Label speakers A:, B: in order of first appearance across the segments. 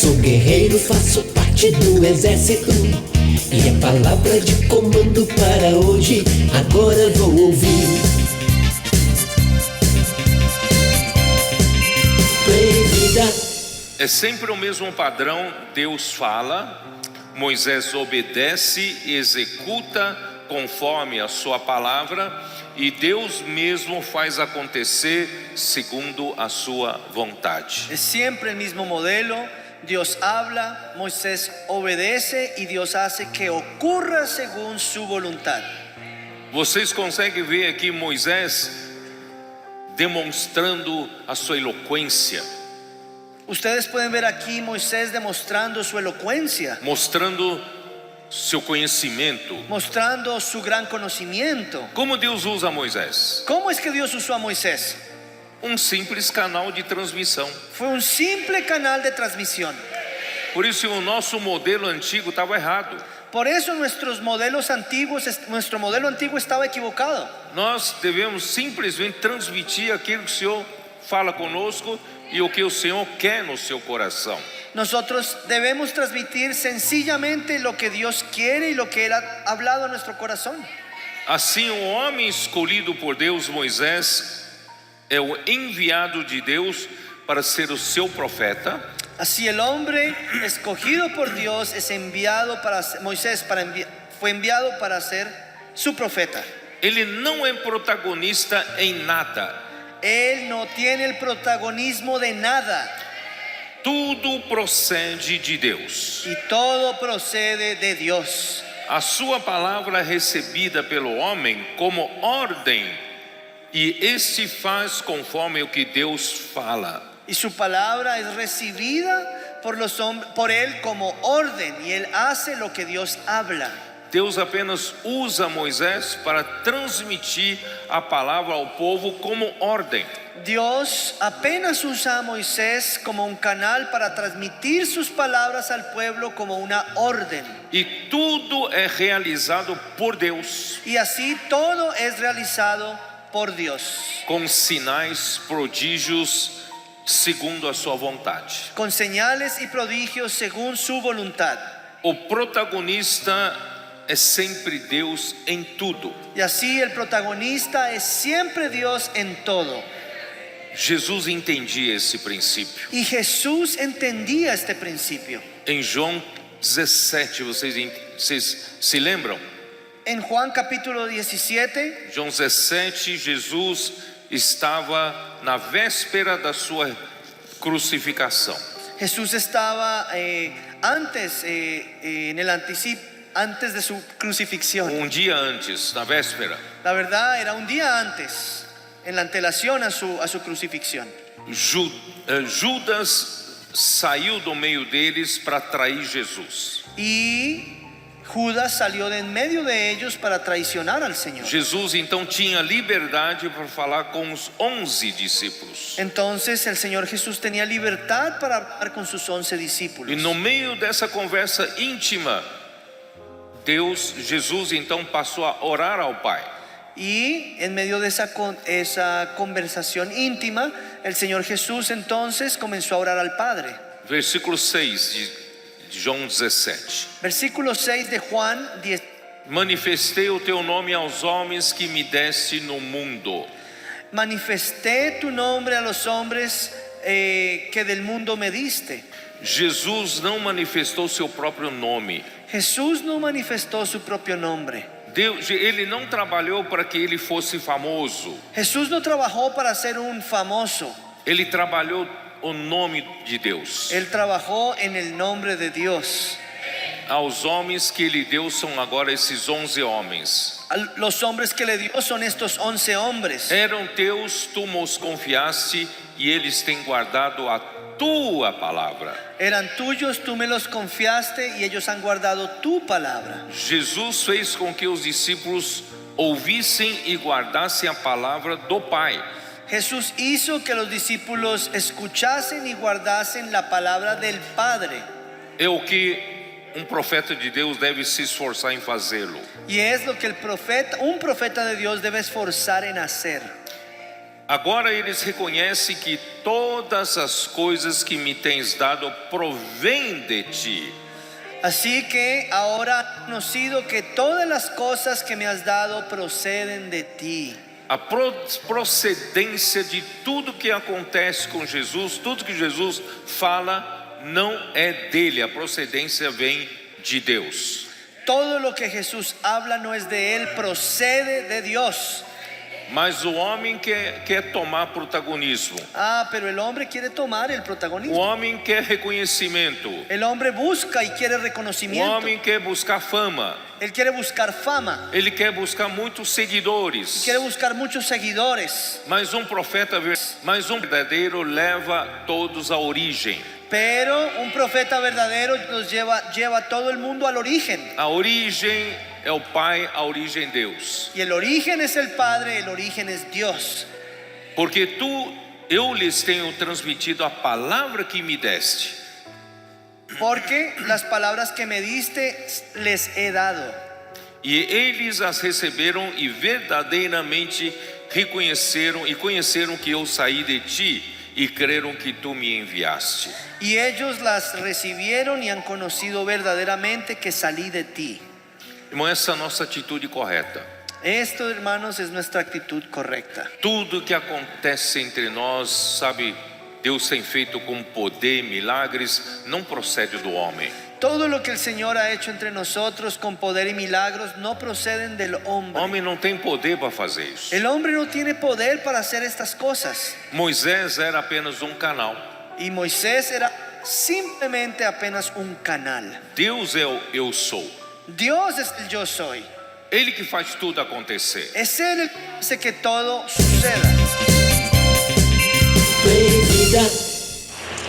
A: sou guerreiro, faço parte do exército. E a palavra de comando para hoje, agora vou ouvir.
B: É sempre o mesmo padrão. Deus fala, Moisés obedece e executa conforme a sua palavra, e Deus mesmo faz acontecer segundo a sua vontade.
C: Es siempre el mismo modelo. Dios habla, Moisés obedece y Dios hace que ocurra según su voluntad.
B: Vocês conseguem ver aqui Moisés demonstrando a sua eloquência,
C: Ustedes pueden ver aquí Moisés demostrando su elocuencia,
B: mostrando seu conhecimento.
C: mostrando su gran conocimiento.
B: Como Deus usa Moisés?
C: ¿Cómo es que Dios usó a Moisés?
B: Um simples canal de transmissão.
C: Fue un simple canal de transmisión.
B: Por isso o nosso modelo antigo estava errado.
C: Por eso nuestro modelo antiguo estaba equivocado.
B: Nós devemos simplesmente transmitir aquilo que o Senhor fala conosco e o que o Senhor quer no seu coração.
C: Nosotros debemos transmitir sencillamente lo que Dios quiere y lo que Él ha hablado a nuestro corazón.
B: Assim, o homem escolhido por Deus, Moisés, é o enviado de Deus para ser o seu profeta.
C: Así el hombre escogido por Dios es enviado para Moisés fue enviado para ser su profeta.
B: Ele não é protagonista em nada.
C: Él no tiene el protagonismo de nada.
B: Tudo procede de Deus.
C: Y todo procede de Dios.
B: A sua palavra é recebida pelo homem como ordem, e este faz conforme o que Deus fala.
C: Y su palabra es recibida por Él como orden, y Él hace lo que Dios habla.
B: Deus apenas usa Moisés para transmitir a palavra ao povo como ordem.
C: Dios apenas usa a Moisés como un canal para transmitir sus palabras al pueblo como una orden.
B: E tudo é realizado por Deus,
C: Y así todo es realizado por Dios,
B: com sinais, prodígios, segundo a sua vontade.
C: con señales y prodigios según su voluntad.
B: O protagonista é sempre Deus em tudo.
C: Y así el protagonista es siempre Dios en todo.
B: Jesus entendia esse princípio.
C: Y Jesús entendía este principio.
B: Em João 17, vocês se lembram?
C: En Juan capítulo 17,
B: João 17, Jesus estava na véspera da sua crucificação.
C: Jesús estaba antes de su crucifixión.
B: Um dia antes, na véspera.
C: La verdad era un día antes, en la antelación a su crucifixión.
B: Judas saiu do meio deles para trair Jesus.
C: Y Judas salió de en medio de ellos para traicionar al Señor.
B: Jesus então tinha liberdade para falar com os 11 discípulos.
C: Entonces el Señor Jesús tenía libertad para hablar con sus 11 discípulos.
B: E no meio dessa conversa íntima, Jesus então passou a orar ao Pai.
C: Y en medio de esa conversación íntima, el Señor Jesús entonces comenzó a orar al Padre.
B: Versículo 6 de João 17.
C: Versículo 6 de Juan 10.
B: Manifestei o teu nome aos homens que me deste no mundo.
C: Manifesté tu nombre a los hombres que del mundo me diste.
B: Jesus não manifestou seu próprio nome.
C: Jesús no manifestó su propio nombre.
B: Ele não trabalhou para que ele fosse famoso.
C: Jesús no trabajó para ser un famoso.
B: Ele trabalhou o nome de Deus.
C: Él trabajó en el nombre de Dios.
B: Aos homens que ele deu são agora esses 11 homens.
C: Los hombres que le dio son estos 11 hombres.
B: Eram teus, tu nos confiaste, e eles têm guardado a tua palavra.
C: Eran tuyos, tú me los confiaste y ellos han guardado tu palabra.
B: Jesus fez com que os discípulos ouvissem e guardassem a palavra do Pai.
C: Jesús hizo que los discípulos escuchasen y guardasen la palabra del Padre.
B: É o que profeta de Deus deve se esforçar em fazê-lo.
C: Y es lo que un profeta de Dios debe esforzar en hacer.
B: Agora eles reconhecem que todas as coisas que me tens dado provêm de ti.
C: Así que ahora he conocido que todas las cosas que me has dado proceden de ti.
B: A procedência de tudo que acontece com Jesus, tudo que Jesus fala, não é dele, a procedência vem de Deus.
C: Todo lo que Jesús habla no es de él, procede de Dios.
B: Mas o homem quer tomar protagonismo.
C: Pero el hombre quiere tomar el
B: O
C: protagonismo.
B: homem quer reconhecimento.
C: El hombre busca y quiere
B: O
C: reconocimiento.
B: homem quer buscar fama.
C: Él quiere buscar fama.
B: Ele quer buscar muitos seguidores.
C: Quiere buscar muchos seguidores.
B: Mas um verdadeiro leva todos à origem.
C: Pero un profeta verdadero nos lleva a todo el mundo al origen.
B: A origem é o Pai, a origem é Deus.
C: Y el origen es el Padre, el origen es Dios.
B: Porque eu lhes tenho transmitido a palavra que me deste.
C: Porque las palabras que me diste les he dado.
B: E eles as receberam e verdadeiramente reconheceram e conheceram que eu saí de ti e creram que tu me enviaste.
C: Y ellos las recibieron y han conocido verdaderamente que salí de ti.
B: Irmão, essa é a nossa atitude correta.
C: Esto, hermanos, es nuestra actitud correcta.
B: Tudo que acontece entre nós, sabe, Deus tem feito com poder, milagres, não procede do homem.
C: Todo lo que el Señor ha hecho entre nosotros con poder y milagros no proceden del
B: O
C: hombre.
B: homem não tem poder para fazer isso.
C: El hombre no tiene poder para hacer estas cosas.
B: Moisés era apenas um canal.
C: Y Moisés era simplemente apenas un canal.
B: Deus é o eu sou.
C: Dios es el yo soy.
B: Ele que faz tudo acontecer.
C: Es Él el que hace que todo suceda.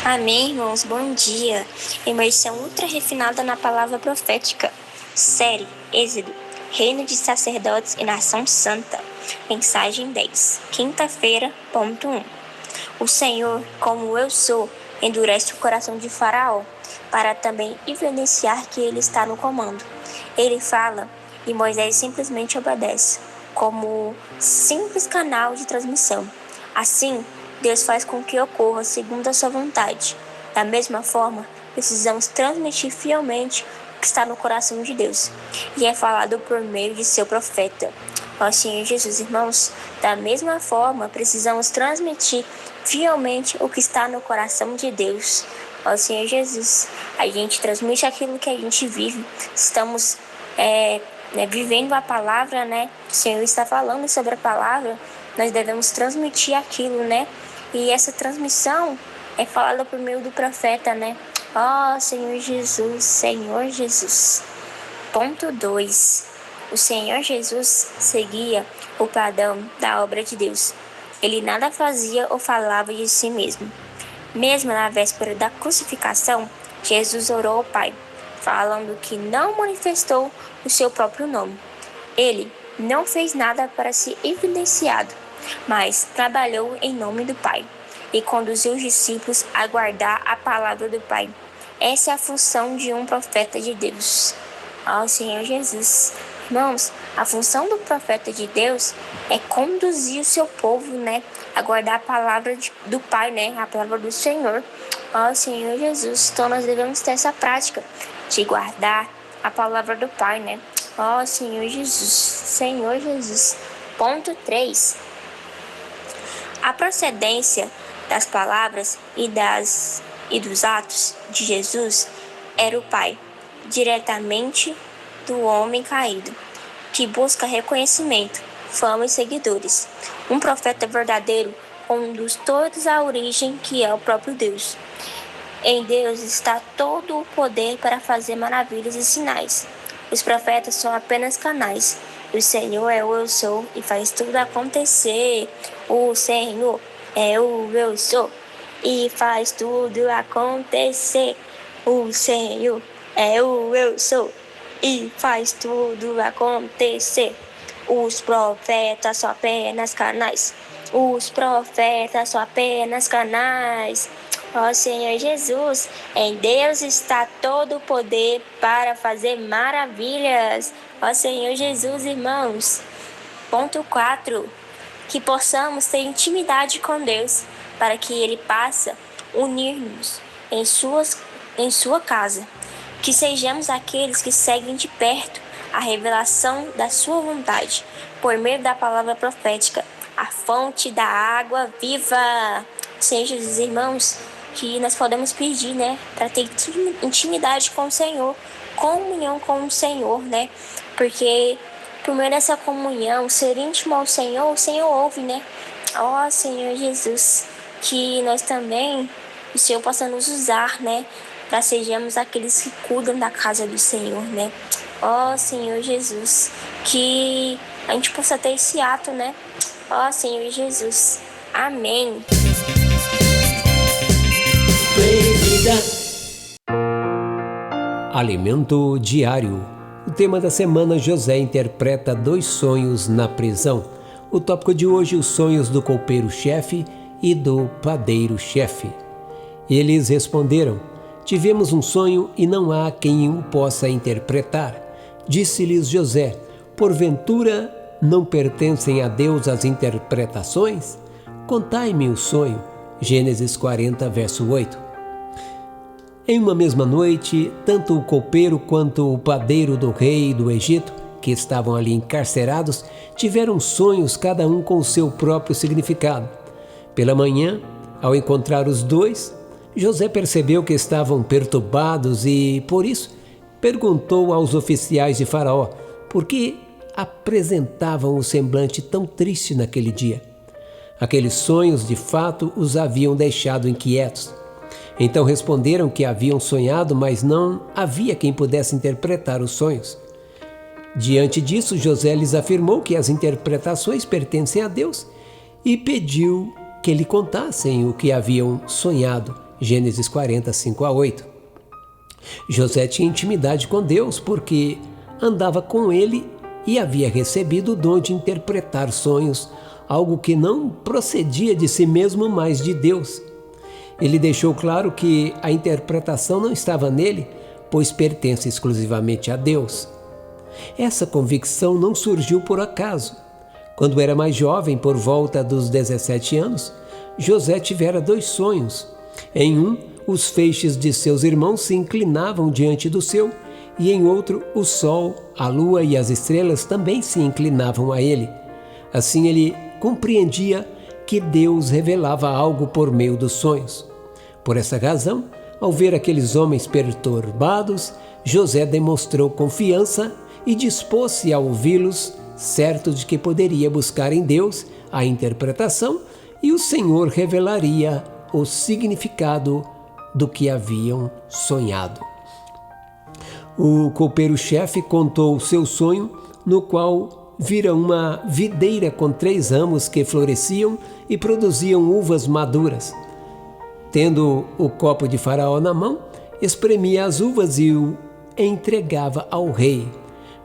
D: Amém, irmãos, bom dia. Imersão ultra refinada na palavra profética. Série Êxodo, Reino de Sacerdotes e Nação Santa. Mensagem 10, quinta-feira, ponto 1. O Senhor, como eu sou, endurece o coração de Faraó, para também evidenciar que ele está no comando. Ele fala e Moisés simplesmente obedece, como simples canal de transmissão. Assim, Deus faz com que ocorra segundo a sua vontade. Da mesma forma, precisamos transmitir fielmente o que está no coração de Deus, e é falado por meio de seu profeta, ó Senhor Jesus. Irmãos, da mesma forma, precisamos transmitir fielmente o que está no coração de Deus, ó Senhor Jesus. A gente transmite aquilo que a gente vive. Estamos vivendo a palavra, né? O Senhor está falando sobre a palavra. Nós devemos transmitir aquilo, né? E essa transmissão é falada por meio do profeta, né? Ó Senhor Jesus, Senhor Jesus. Ponto 2. O Senhor Jesus seguia o padrão da obra de Deus. Ele nada fazia ou falava de si mesmo. Mesmo na véspera da crucificação, Jesus orou ao Pai, falando que não manifestou o seu próprio nome. Ele não fez nada para ser evidenciado, mas trabalhou em nome do Pai e conduziu os discípulos a guardar a palavra do Pai. Essa é a função de um profeta de Deus. Ó Senhor Jesus. Irmãos, a função do profeta de Deus é conduzir o seu povo, né, a guardar a palavra do Pai, né, a palavra do Senhor. Ó Senhor Jesus. Então nós devemos ter essa prática de guardar a palavra do Pai, né? Ó Senhor Jesus, Senhor Jesus. Ponto 3. A procedência das palavras e dos atos de Jesus era o Pai, diretamente do homem caído, que busca reconhecimento, fama e seguidores. Um profeta verdadeiro conduz todos à origem, que é o próprio Deus. Em Deus está todo o poder para fazer maravilhas e sinais. Os profetas são apenas canais. O Senhor é o eu sou e faz tudo acontecer. O Senhor é o eu sou e faz tudo acontecer. O Senhor é o eu sou e faz tudo acontecer. Os profetas são apenas canais. Os profetas são apenas canais. Ó Senhor Jesus, em Deus está todo o poder para fazer maravilhas. Ó Senhor Jesus, irmãos. Ponto 4. que possamos ter intimidade com Deus, para que Ele possa unir-nos em sua casa. Que sejamos aqueles que seguem de perto a revelação da sua vontade, por meio da palavra profética, a fonte da água viva. Senhor Jesus, irmãos, que nós podemos pedir, para ter intimidade com o Senhor, comunhão com o Senhor, porque por meio dessa comunhão, ser íntimo ao Senhor, o Senhor ouve, Ó Senhor Jesus, que nós também, o Senhor possa nos usar, para sejamos aqueles que cuidam da casa do Senhor, Ó Senhor Jesus, que a gente possa ter esse ato, Ó Senhor Jesus, amém.
A: Alimento diário. O tema da semana: José interpreta 2 sonhos na prisão. O tópico de hoje: os sonhos do copeiro-chefe e do padeiro-chefe. Eles responderam: tivemos um sonho e não há quem o possa interpretar. Disse-lhes José: porventura não pertencem a Deus as interpretações? Contai-me o sonho. Gênesis 40, verso 8. Em uma mesma noite, tanto o copeiro quanto o padeiro do rei do Egito, que estavam ali encarcerados, tiveram sonhos, cada um com o seu próprio significado. Pela manhã, ao encontrar os dois, José percebeu que estavam perturbados e, por isso, perguntou aos oficiais de Faraó por que apresentavam o semblante tão triste naquele dia. Aqueles sonhos, de fato, os haviam deixado inquietos. Então responderam que haviam sonhado, mas não havia quem pudesse interpretar os sonhos. Diante disso, José lhes afirmou que as interpretações pertencem a Deus e pediu que lhe contassem o que haviam sonhado. Gênesis 40, 5-8. José tinha intimidade com Deus porque andava com ele e havia recebido o dom de interpretar sonhos, algo que não procedia de si mesmo, mas de Deus. Ele deixou claro que a interpretação não estava nele, pois pertence exclusivamente a Deus. Essa convicção não surgiu por acaso. Quando era mais jovem, por volta dos 17 anos, José tivera 2 sonhos. Em um, os feixes de seus irmãos se inclinavam diante do seu, e em outro, o sol, a lua e as estrelas também se inclinavam a ele. Assim ele compreendia que Deus revelava algo por meio dos sonhos. Por essa razão, ao ver aqueles homens perturbados, José demonstrou confiança e dispôs-se a ouvi-los, certo de que poderia buscar em Deus a interpretação e o Senhor revelaria o significado do que haviam sonhado. O copeiro-chefe contou o seu sonho, no qual vira uma videira com 3 ramos que floresciam e produziam uvas maduras. Tendo o copo de Faraó na mão, espremia as uvas e o entregava ao rei.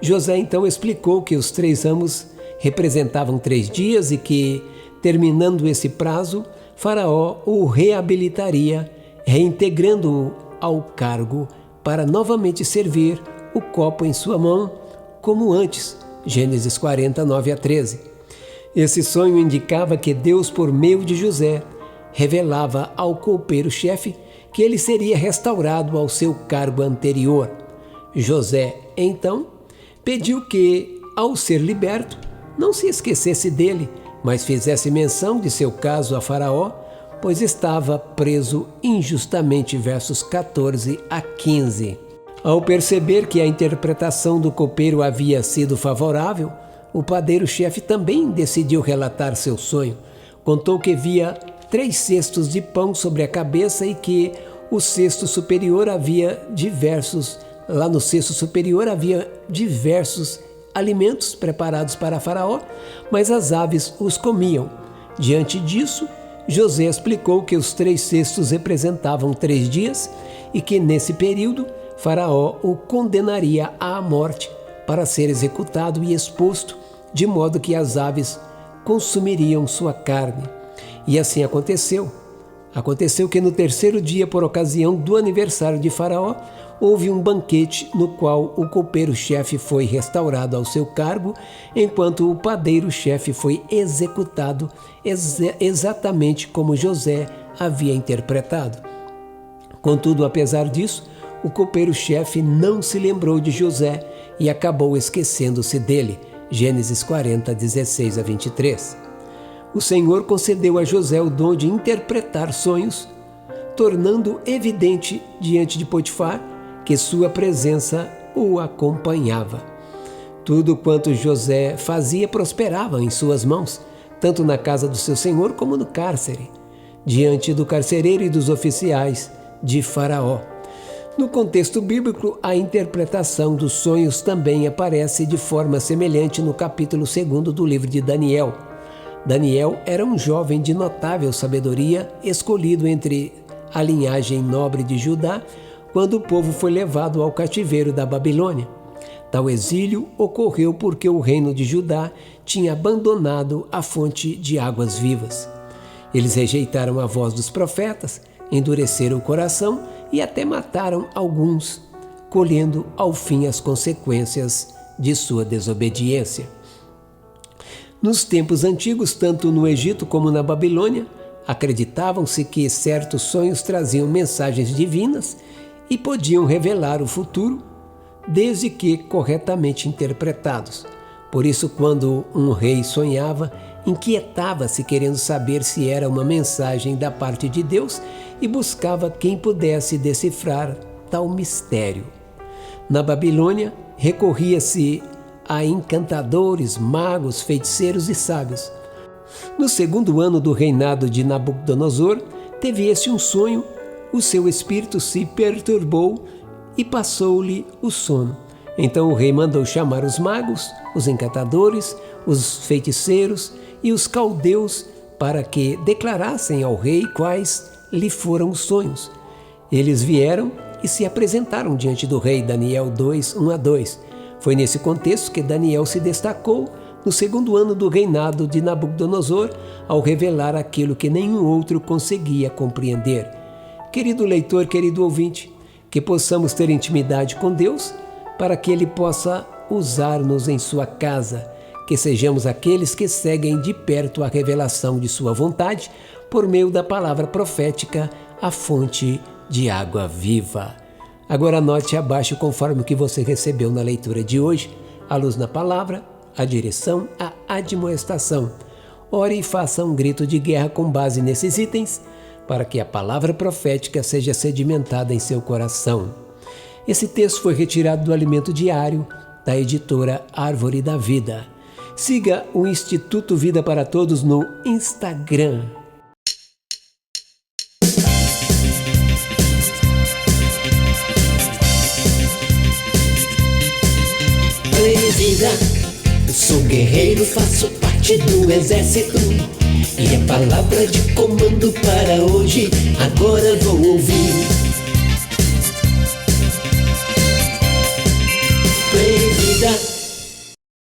A: José então explicou que os 3 ramos representavam 3 dias e que, terminando esse prazo, Faraó o reabilitaria, reintegrando-o ao cargo para novamente servir o copo em sua mão como antes. Gênesis 40, 9-13. Esse sonho indicava que Deus, por meio de José, revelava ao copeiro-chefe que ele seria restaurado ao seu cargo anterior. José, então, pediu que, ao ser liberto, não se esquecesse dele, mas fizesse menção de seu caso a Faraó, pois estava preso injustamente. Versos 14-15. Ao perceber que a interpretação do copeiro havia sido favorável, o padeiro-chefe também decidiu relatar seu sonho. Contou que via 3 cestos de pão sobre a cabeça e que o cesto superior havia diversos alimentos preparados para Faraó, mas as aves os comiam. Diante disso, José explicou que os 3 cestos representavam 3 dias e que nesse período Faraó o condenaria à morte para ser executado e exposto, de modo que as aves consumiriam sua carne. E assim aconteceu. Aconteceu que no 3º dia, por ocasião do aniversário de Faraó, houve um banquete no qual o copeiro-chefe foi restaurado ao seu cargo, enquanto o padeiro-chefe foi executado exatamente como José havia interpretado. Contudo, apesar disso, o copeiro-chefe não se lembrou de José e acabou esquecendo-se dele. Gênesis 40, 16 a 23. O Senhor concedeu a José o dom de interpretar sonhos, tornando evidente diante de Potifar que sua presença o acompanhava. Tudo quanto José fazia prosperava em suas mãos, tanto na casa do seu senhor como no cárcere, diante do carcereiro e dos oficiais de Faraó. No contexto bíblico, a interpretação dos sonhos também aparece de forma semelhante no capítulo 2 do livro de Daniel. Daniel era um jovem de notável sabedoria, escolhido entre a linhagem nobre de Judá, quando o povo foi levado ao cativeiro da Babilônia. Tal exílio ocorreu porque o reino de Judá tinha abandonado a fonte de águas vivas. Eles rejeitaram a voz dos profetas, endureceram o coração e até mataram alguns, colhendo ao fim as consequências de sua desobediência. Nos tempos antigos, tanto no Egito como na Babilônia, acreditavam-se que certos sonhos traziam mensagens divinas e podiam revelar o futuro, desde que corretamente interpretados. Por isso, quando um rei sonhava, inquietava-se querendo saber se era uma mensagem da parte de Deus e buscava quem pudesse decifrar tal mistério. Na Babilônia, recorria-se a encantadores, magos, feiticeiros e sábios. No segundo ano do reinado de Nabucodonosor, teve esse um sonho, o seu espírito se perturbou e passou-lhe o sono. Então o rei mandou chamar os magos, os encantadores, os feiticeiros e os caldeus para que declarassem ao rei quais lhe foram os sonhos. Eles vieram e se apresentaram diante do rei. Daniel 2, 1 a 2. Foi nesse contexto que Daniel se destacou no segundo ano do reinado de Nabucodonosor, ao revelar aquilo que nenhum outro conseguia compreender. Querido leitor, querido ouvinte, que possamos ter intimidade com Deus, para que Ele possa usar-nos em sua casa, que sejamos aqueles que seguem de perto a revelação de sua vontade, por meio da palavra profética, a fonte de água viva. Agora anote abaixo conforme o que você recebeu na leitura de hoje, a luz na palavra, a direção, a admoestação. Ore e faça um grito de guerra com base nesses itens, para que a palavra profética seja sedimentada em seu coração. Esse texto foi retirado do Alimento Diário, da editora Árvore da Vida. Siga o Instituto Vida para Todos no Instagram.
E: Vida, eu sou guerreiro, faço parte do exército. E a palavra de comando para hoje, agora vou ouvir.